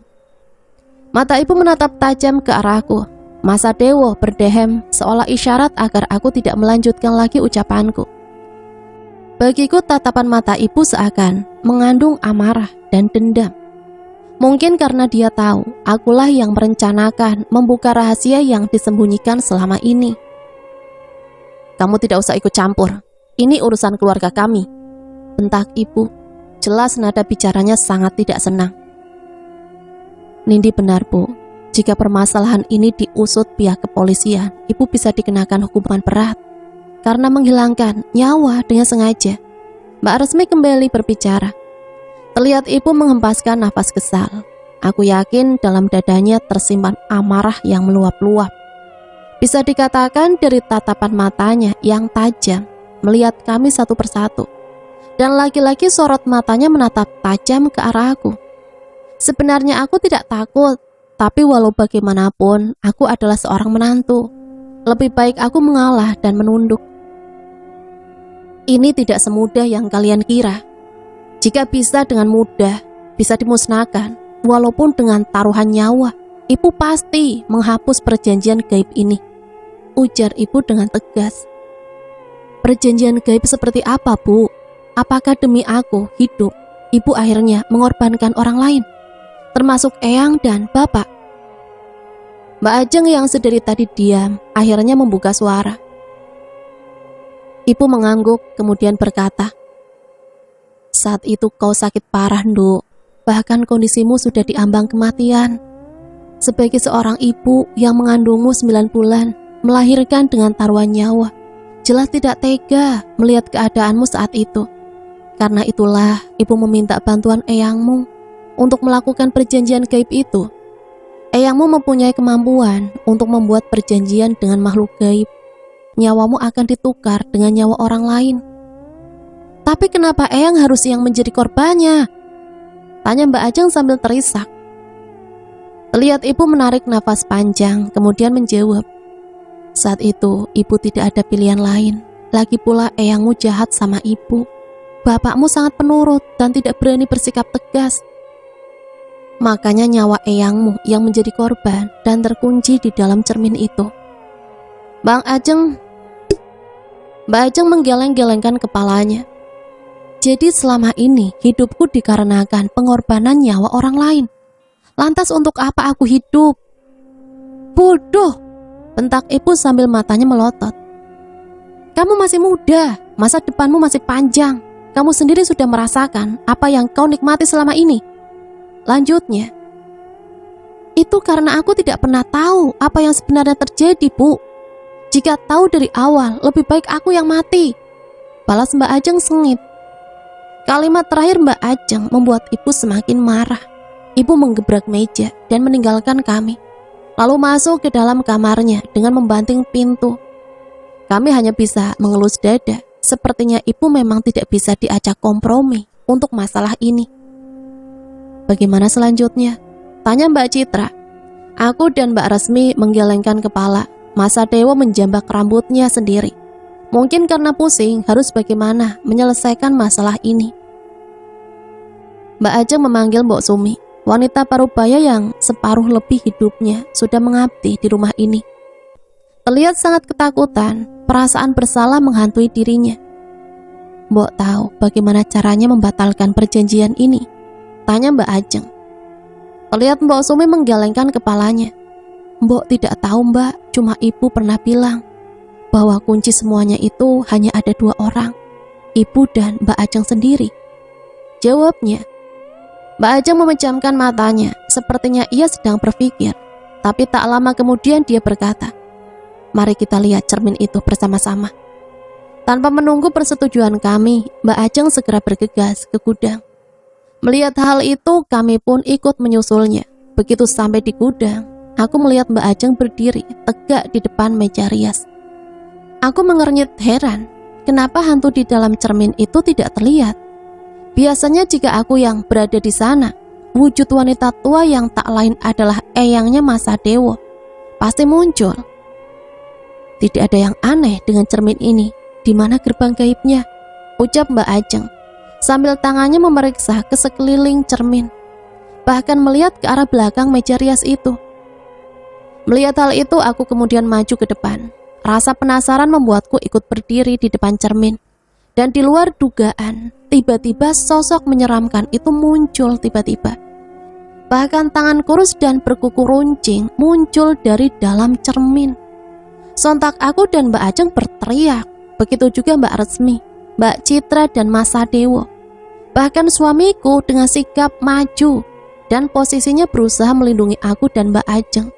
Speaker 2: Mata ibu menatap tajam ke arahku. Masa Dewo berdehem seolah isyarat agar aku tidak melanjutkan lagi ucapanku. Bagiku tatapan mata ibu seakan mengandung amarah dan dendam. Mungkin karena dia tahu akulah yang merencanakan membuka rahasia yang disembunyikan selama ini. Kamu tidak usah ikut campur. Ini urusan keluarga kami. Bentak ibu. Jelas nada bicaranya sangat tidak senang. Nindi benar, Bu. Jika permasalahan ini diusut pihak kepolisian, ibu bisa dikenakan hukuman berat karena menghilangkan nyawa dengan sengaja. Mbak Resmi kembali berbicara. Terlihat ibu menghempaskan nafas kesal. Aku yakin dalam dadanya tersimpan amarah yang meluap-luap. Bisa dikatakan dari tatapan matanya yang tajam melihat kami satu persatu. Dan lagi-lagi sorot matanya menatap tajam ke arah aku. Sebenarnya aku tidak takut, tapi walau bagaimanapun aku adalah seorang menantu. Lebih baik aku mengalah dan menunduk. Ini tidak semudah yang kalian kira. Jika bisa dengan mudah, bisa dimusnahkan, walaupun dengan taruhan nyawa, ibu pasti menghapus perjanjian gaib ini. Ujar ibu dengan tegas. Perjanjian gaib seperti apa, Bu? Apakah demi aku hidup, ibu akhirnya mengorbankan orang lain, termasuk Eyang dan Bapak? Mbak Ajeng yang sedari tadi diam, akhirnya membuka suara. Ibu mengangguk, kemudian berkata, saat itu kau sakit parah, Nduk. Bahkan kondisimu sudah diambang kematian. Sebagai seorang ibu yang mengandungmu 9 bulan, melahirkan dengan taruhan nyawa, jelas tidak tega melihat keadaanmu saat itu. Karena itulah ibu meminta bantuan eyangmu untuk melakukan perjanjian gaib itu. Eyangmu mempunyai kemampuan untuk membuat perjanjian dengan makhluk gaib. Nyawamu akan ditukar dengan nyawa orang lain. Tapi kenapa Eyang harus yang menjadi korbannya? Tanya Mbak Ajeng sambil terisak. Terlihat ibu menarik nafas panjang, kemudian menjawab. Saat itu ibu tidak ada pilihan lain. Lagi pula Eyangmu jahat sama ibu. Bapakmu sangat penurut dan tidak berani bersikap tegas. Makanya nyawa Eyangmu yang menjadi korban dan terkunci di dalam cermin itu. Mbak Ajeng menggeleng-gelengkan kepalanya. Jadi selama ini hidupku dikarenakan pengorbanan nyawa orang lain. Lantas untuk apa aku hidup? Bodoh, bentak ibu sambil matanya melotot. Kamu masih muda, masa depanmu masih panjang. Kamu sendiri sudah merasakan apa yang kau nikmati selama ini. Lanjutnya, itu karena aku tidak pernah tahu apa yang sebenarnya terjadi, Bu. Jika tahu dari awal, lebih baik aku yang mati. Balas Mbak Ajeng sengit. Kalimat terakhir Mbak Ajeng membuat ibu semakin marah. Ibu menggebrak meja dan meninggalkan kami, lalu masuk ke dalam kamarnya dengan membanting pintu. Kami hanya bisa mengelus dada. Sepertinya ibu memang tidak bisa diajak kompromi untuk masalah ini. Bagaimana selanjutnya? Tanya Mbak Citra. Aku dan Mbak Resmi menggelengkan kepala. Masa Dewo menjambak rambutnya sendiri. Mungkin karena pusing harus bagaimana menyelesaikan masalah ini. Mbak Ajeng memanggil Mbok Sumi. wanita parubaya yang separuh lebih hidupnya sudah mengabdi di rumah ini. Terlihat sangat ketakutan, perasaan bersalah menghantui dirinya. Mbok tahu bagaimana caranya membatalkan perjanjian ini? Tanya Mbak Ajeng. Terlihat Mbok Sumi menggelengkan kepalanya. Mbok tidak tahu Mbak, cuma ibu pernah bilang bahwa kunci semuanya itu hanya ada 2 orang, ibu dan Mbak Ajeng sendiri. Jawabnya. Mbak Ajeng memejamkan matanya, sepertinya ia sedang berpikir. Tapi tak lama kemudian dia berkata, "Mari kita lihat cermin itu bersama-sama." Tanpa menunggu persetujuan kami, Mbak Ajeng segera bergegas ke gudang. Melihat hal itu, kami pun ikut menyusulnya. Begitu sampai di gudang, aku melihat Mbak Ajeng berdiri tegak di depan meja rias. Aku mengernyit heran, kenapa hantu di dalam cermin itu tidak terlihat. Biasanya jika aku yang berada di sana, wujud wanita tua yang tak lain adalah eyangnya Mas Sadewo pasti muncul. Tidak ada yang aneh dengan cermin ini. Di mana gerbang gaibnya? Ucap Mbak Ajeng sambil tangannya memeriksa ke sekeliling cermin, bahkan melihat ke arah belakang meja rias itu. Melihat hal itu, aku kemudian maju ke depan. Rasa penasaran membuatku ikut berdiri di depan cermin. Dan di luar dugaan, tiba-tiba sosok menyeramkan itu muncul tiba-tiba. Bahkan tangan kurus dan berkuku runcing muncul dari dalam cermin. Sontak aku dan Mbak Ajeng berteriak. Begitu juga Mbak Resmi, Mbak Citra dan Mas Sadewo. Bahkan suamiku dengan sikap maju dan posisinya berusaha melindungi aku dan Mbak Ajeng.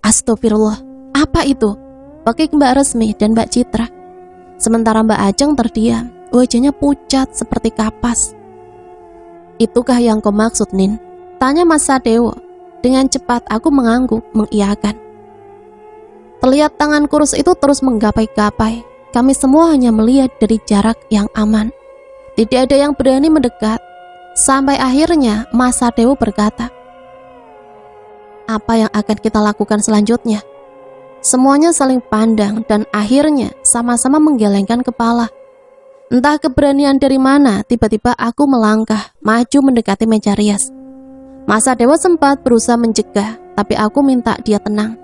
Speaker 2: Astagfirullah, apa itu? Pakai Mbak Resmi dan Mbak Citra. Sementara Mbak Ajeng terdiam, wajahnya pucat seperti kapas. Itukah yang kau maksud, Nin? Tanya Mas Sadewo. Dengan cepat aku mengangguk, mengiyakan. Terlihat tangan kurus itu terus menggapai-gapai. Kami semua hanya melihat dari jarak yang aman. Tidak ada yang berani mendekat. Sampai akhirnya Mas Sadewo berkata, "Apa yang akan kita lakukan selanjutnya?" Semuanya saling pandang dan akhirnya sama-sama menggelengkan kepala. Entah keberanian dari mana, tiba-tiba aku melangkah, maju mendekati meja rias. Mas Sadewo sempat berusaha mencegah, tapi aku minta dia tenang.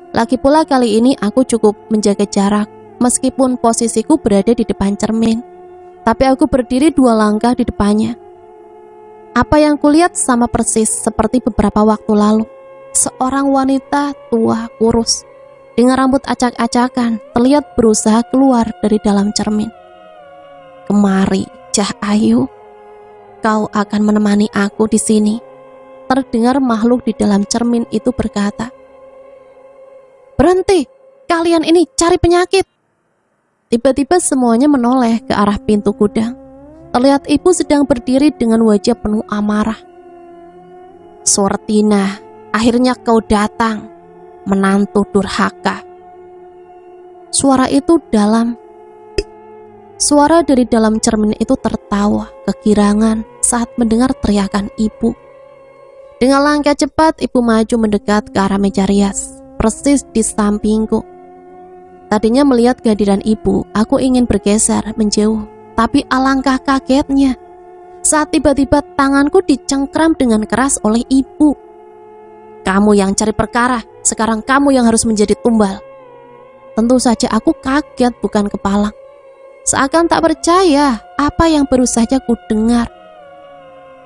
Speaker 2: Lagi pula kali ini aku cukup menjaga jarak. Meskipun posisiku berada di depan cermin, tapi aku berdiri 2 langkah di depannya. Apa yang kulihat sama persis seperti beberapa waktu lalu. Seorang wanita tua kurus dengan rambut acak-acakan terlihat berusaha keluar dari dalam cermin. "Kemari, Cah Ayu, kau akan menemani aku di sini." Terdengar makhluk di dalam cermin itu berkata. "Berhenti, kalian ini cari penyakit." Tiba-tiba semuanya menoleh ke arah pintu gudang. Terlihat ibu sedang berdiri dengan wajah penuh amarah. "Surtina, akhirnya kau datang, menantu durhaka." Suara dari dalam cermin itu tertawa kegirangan saat mendengar teriakan ibu. Dengan langkah cepat, ibu maju mendekat ke arah meja rias, persis di sampingku. Tadinya melihat kehadiran ibu, aku ingin bergeser menjauh, tapi alangkah kagetnya saat tiba-tiba tanganku dicengkram dengan keras oleh ibu. "Kamu yang cari perkara, sekarang kamu yang harus menjadi tumbal." Tentu saja aku kaget bukan kepalang. Seakan tak percaya apa yang baru saja ku dengar.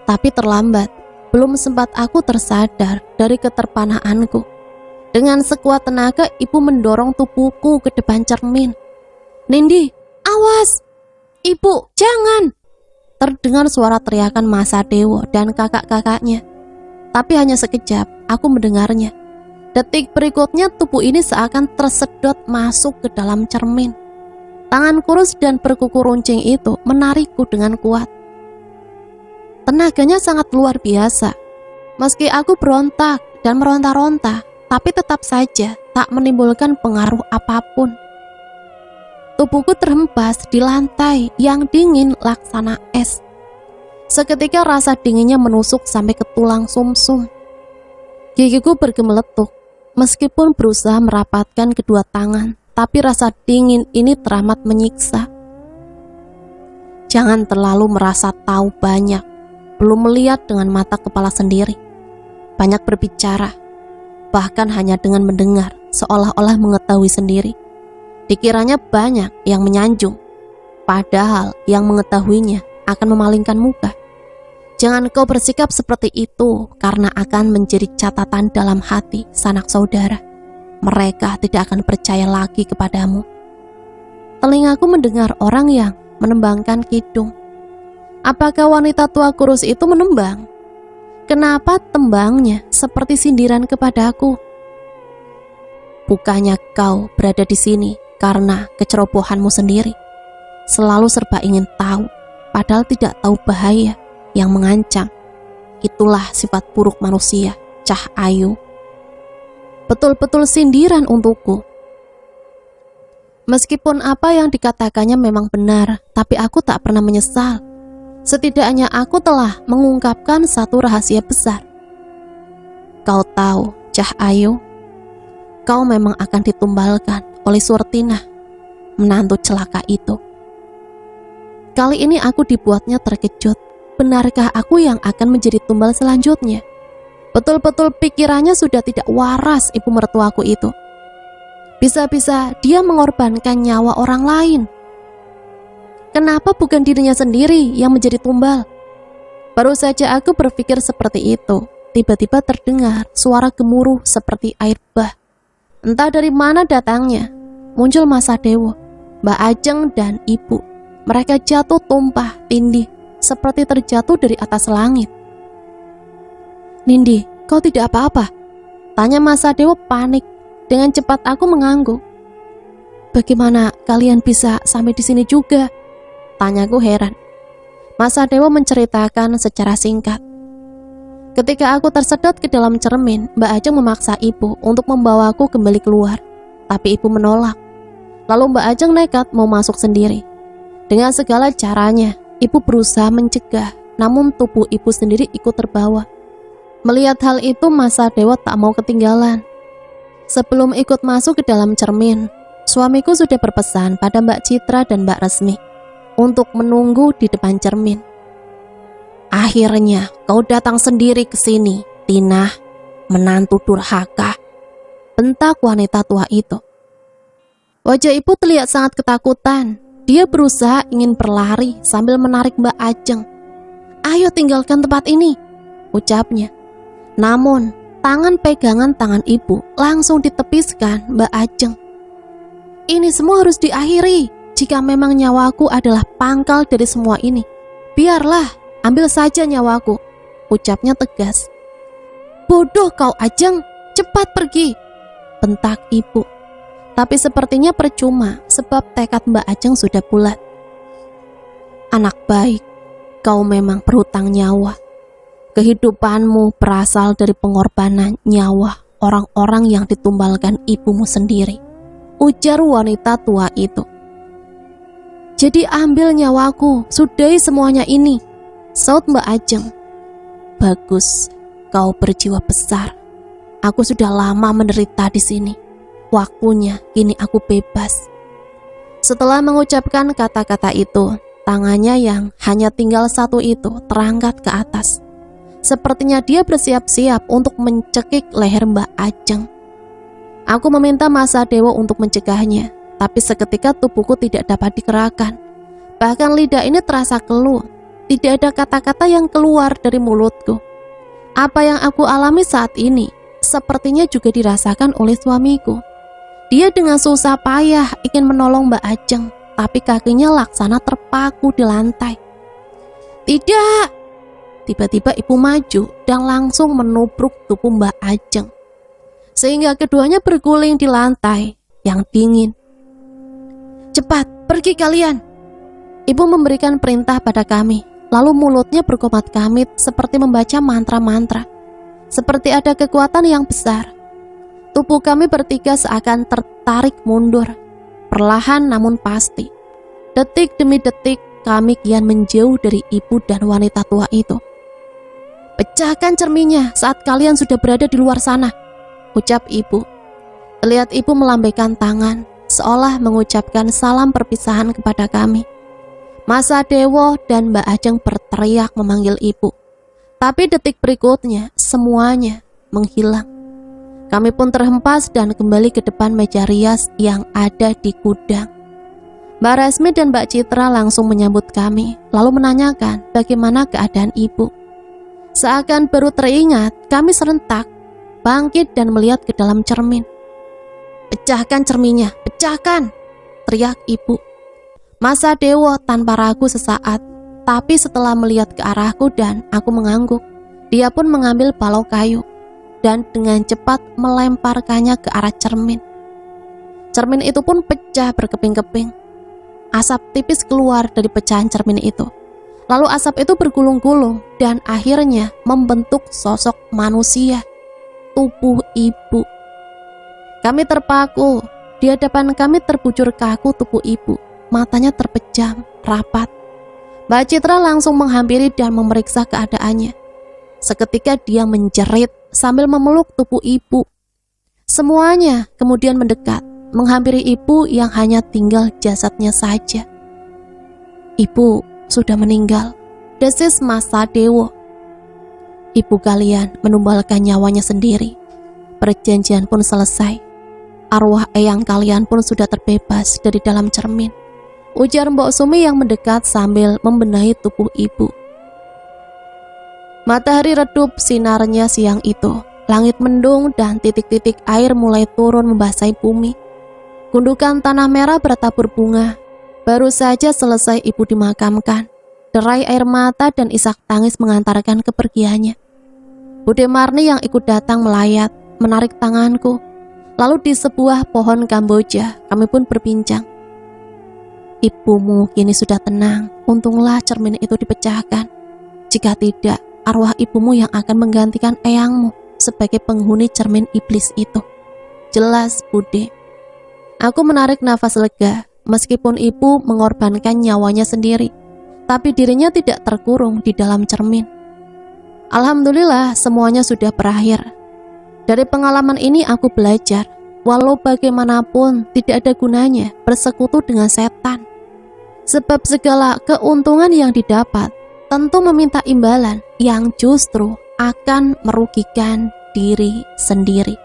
Speaker 2: Tapi terlambat, belum sempat aku tersadar dari keterpanaanku. Dengan sekuat tenaga, ibu mendorong tubuhku ke depan cermin. "Nindi, awas! Ibu, jangan!" Terdengar suara teriakan Mas Sadewo dan kakak-kakaknya. Tapi hanya sekejap, aku mendengarnya. Detik berikutnya, tubuh ini seakan tersedot masuk ke dalam cermin. Tangan kurus dan berkuku runcing itu menarikku dengan kuat. Tenaganya sangat luar biasa. Meski aku berontak dan meronta-ronta, tapi tetap saja tak menimbulkan pengaruh apapun. Tubuhku terhempas di lantai yang dingin laksana es. Seketika rasa dinginnya menusuk sampai ke tulang sumsum. Gigiku bergemeletuk, meskipun berusaha merapatkan kedua tangan, tapi rasa dingin ini teramat menyiksa. "Jangan terlalu merasa tahu banyak," belum melihat dengan mata kepala sendiri, banyak berbicara, bahkan hanya dengan mendengar seolah-olah mengetahui sendiri. Dikiranya banyak yang menyanjung, padahal yang mengetahuinya akan memalingkan muka. Jangan kau bersikap seperti itu, karena akan menjadi catatan dalam hati sanak saudara. Mereka tidak akan percaya lagi kepadamu. Telingaku mendengar orang yang menembangkan kidung. Apakah wanita tua kurus itu menembang? Kenapa tembangnya seperti sindiran kepadaku? Bukannya kau berada di sini karena kecerobohanmu sendiri, selalu serba ingin tahu, padahal tidak tahu bahaya yang mengancam. Itulah sifat buruk manusia, Cah Ayu. Betul-betul sindiran untukku. Meskipun apa yang dikatakannya memang benar, tapi aku tak pernah menyesal. Setidaknya aku telah mengungkapkan satu rahasia besar. Kau tahu, Cah Ayu, kau memang akan ditumbalkan oleh Surtinah, menantu celaka itu. Kali ini aku dibuatnya terkejut. Benarkah aku yang akan menjadi tumbal selanjutnya? Betul-betul pikirannya sudah tidak waras ibu mertuaku itu. Bisa-bisa dia mengorbankan nyawa orang lain. Kenapa bukan dirinya sendiri yang menjadi tumbal? Baru saja aku berpikir seperti itu, tiba-tiba terdengar suara gemuruh seperti air bah. Entah dari mana datangnya, muncul Mas Sadewo, Mbak Ajeng dan ibu. Mereka jatuh tumpah tindih, seperti terjatuh dari atas langit. "Nindi, kau tidak apa-apa?" tanya Mas Sadewo panik. Dengan cepat aku mengangguk. "Bagaimana kalian bisa sampai di sini juga?" tanyaku heran. Mas Sadewo menceritakan secara singkat. Ketika aku tersedot ke dalam cermin, Mbak Ajeng memaksa ibu untuk membawaku kembali keluar, tapi ibu menolak. Lalu Mbak Ajeng nekat mau masuk sendiri. Dengan segala caranya, ibu berusaha mencegah, namun tubuh ibu sendiri ikut terbawa. Melihat hal itu, Mas Sadewo tak mau ketinggalan. Sebelum ikut masuk ke dalam cermin, suamiku sudah berpesan pada Mbak Citra dan Mbak Resmi untuk menunggu di depan cermin. "Akhirnya kau datang sendiri ke sini, Tina, menantu durhaka," bentak wanita tua itu. Wajah ibu terlihat sangat ketakutan. Dia berusaha ingin berlari sambil menarik Mbak Ajeng. "Ayo tinggalkan tempat ini," ucapnya. Namun, tangan pegangan tangan ibu langsung ditepiskan Mbak Ajeng. "Ini semua harus diakhiri. Jika memang nyawaku adalah pangkal dari semua ini, biarlah, ambil saja nyawaku," ucapnya tegas. "Bodoh kau Ajeng, cepat pergi," bentak ibu. Tapi sepertinya percuma, sebab tekad Mbak Ajeng sudah bulat. "Anak baik, kau memang berhutang nyawa. Kehidupanmu berasal dari pengorbanan nyawa orang-orang yang ditumbalkan ibumu sendiri," ujar wanita tua itu. "Jadi ambil nyawaku, sudahi semuanya ini," saut Mbak Ajeng. "Bagus, kau berjiwa besar. Aku sudah lama menderita di sini. Waktunya kini aku bebas." Setelah mengucapkan kata-kata itu, tangannya yang hanya tinggal satu itu terangkat ke atas. Sepertinya dia bersiap-siap untuk mencekik leher Mbak Ajeng. Aku meminta Mas Sadewo untuk mencegahnya, tapi seketika tubuhku tidak dapat digerakkan. Bahkan lidah ini terasa keluh. Tidak ada kata-kata yang keluar dari mulutku. Apa yang aku alami saat ini sepertinya juga dirasakan oleh suamiku. Dia dengan susah payah ingin menolong Mbak Ajeng, tapi kakinya laksana terpaku di lantai. "Tidak!" Tiba-tiba ibu maju dan langsung menubruk tubuh Mbak Ajeng, sehingga keduanya berguling di lantai yang dingin. "Cepat, pergi kalian!" Ibu memberikan perintah pada kami, lalu mulutnya berkomat-kamit seperti membaca mantra-mantra. Seperti ada kekuatan yang besar. Tubuh kami bertiga seakan tertarik mundur, perlahan namun pasti. Detik demi detik kami kian menjauh dari ibu dan wanita tua itu. "Pecahkan cerminnya saat kalian sudah berada di luar sana," ucap ibu. Terlihat ibu melambaikan tangan, seolah mengucapkan salam perpisahan kepada kami. Mas Sadewo dan Mbak Ajeng berteriak memanggil ibu. Tapi detik berikutnya semuanya menghilang. Kami pun terhempas dan kembali ke depan meja rias yang ada di gudang. Mbak Rasmi dan Mbak Citra langsung menyambut kami, lalu menanyakan bagaimana keadaan ibu. Seakan baru teringat, kami serentak bangkit dan melihat ke dalam cermin. "Pecahkan cerminnya, pecahkan!" teriak ibu. Masa Dewo tanpa ragu sesaat, tapi setelah melihat ke arahku dan aku mengangguk, dia pun mengambil balau kayu dan dengan cepat melemparkannya ke arah cermin. Cermin itu pun pecah berkeping-keping. Asap tipis keluar dari pecahan cermin itu. Lalu asap itu bergulung-gulung dan akhirnya membentuk sosok manusia, tubuh ibu. Kami terpaku, di hadapan kami terbujur kaku tubuh ibu, matanya terpejam, rapat. Mbak Citra langsung menghampiri dan memeriksa keadaannya. Seketika dia menjerit sambil memeluk tubuh ibu. Semuanya kemudian mendekat, menghampiri ibu yang hanya tinggal jasadnya saja. "Ibu sudah meninggal," desis Mas Sadewo. "Ibu kalian menumbalkan nyawanya sendiri. Perjanjian pun selesai. Arwah eyang kalian pun sudah terbebas dari dalam cermin," ujar Mbok Sumi yang mendekat sambil membenahi tubuh ibu. Matahari redup sinarnya siang itu. Langit mendung dan titik-titik air mulai turun membasahi bumi. Gundukan tanah merah bertabur bunga. Baru saja selesai ibu dimakamkan. Derai air mata dan isak tangis mengantarkan kepergiannya. Bude Marni yang ikut datang melayat, menarik tanganku. Lalu di sebuah pohon kamboja kami pun berbincang. "Ibumu kini sudah tenang. Untunglah cermin itu dipecahkan. Jika tidak, arwah ibumu yang akan menggantikan eyangmu sebagai penghuni cermin iblis itu," jelas Bude. Aku menarik nafas lega. Meskipun ibu mengorbankan nyawanya sendiri, tapi dirinya tidak terkurung di dalam cermin. Alhamdulillah semuanya sudah berakhir. Dari pengalaman ini aku belajar, walau bagaimanapun tidak ada gunanya bersekutu dengan setan. Sebab segala keuntungan yang didapat tentu meminta imbalan yang justru akan merugikan diri sendiri.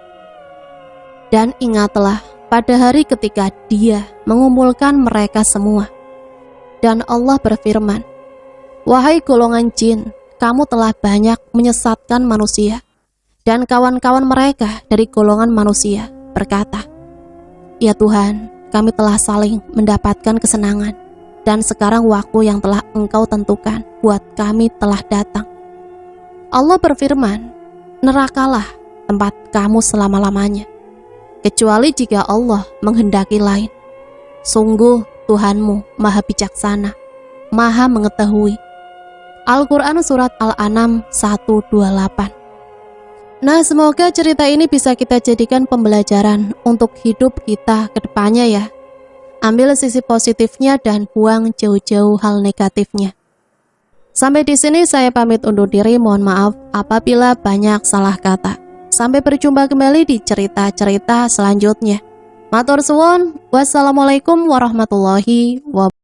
Speaker 2: Dan ingatlah, pada hari ketika dia mengumpulkan mereka semua, dan Allah berfirman, "Wahai golongan jin, kamu telah banyak menyesatkan manusia." Dan kawan-kawan mereka dari golongan manusia berkata, "Ya Tuhan, kami telah saling mendapatkan kesenangan, dan sekarang waktu yang telah Engkau tentukan buat kami telah datang." Allah berfirman, "Nerakalah tempat kamu selama-lamanya, kecuali jika Allah menghendaki lain. Sungguh Tuhanmu maha bijaksana, maha mengetahui." Al-Quran Surat Al-An'am 128. Nah, semoga cerita ini bisa kita jadikan pembelajaran untuk hidup kita ke depannya ya. Ambil sisi positifnya dan buang jauh-jauh hal negatifnya. Sampai di sini saya pamit undur diri, mohon maaf apabila banyak salah kata. Sampai berjumpa kembali di cerita-cerita selanjutnya. Matur suwun, wassalamualaikum warahmatullahi wabarakatuh.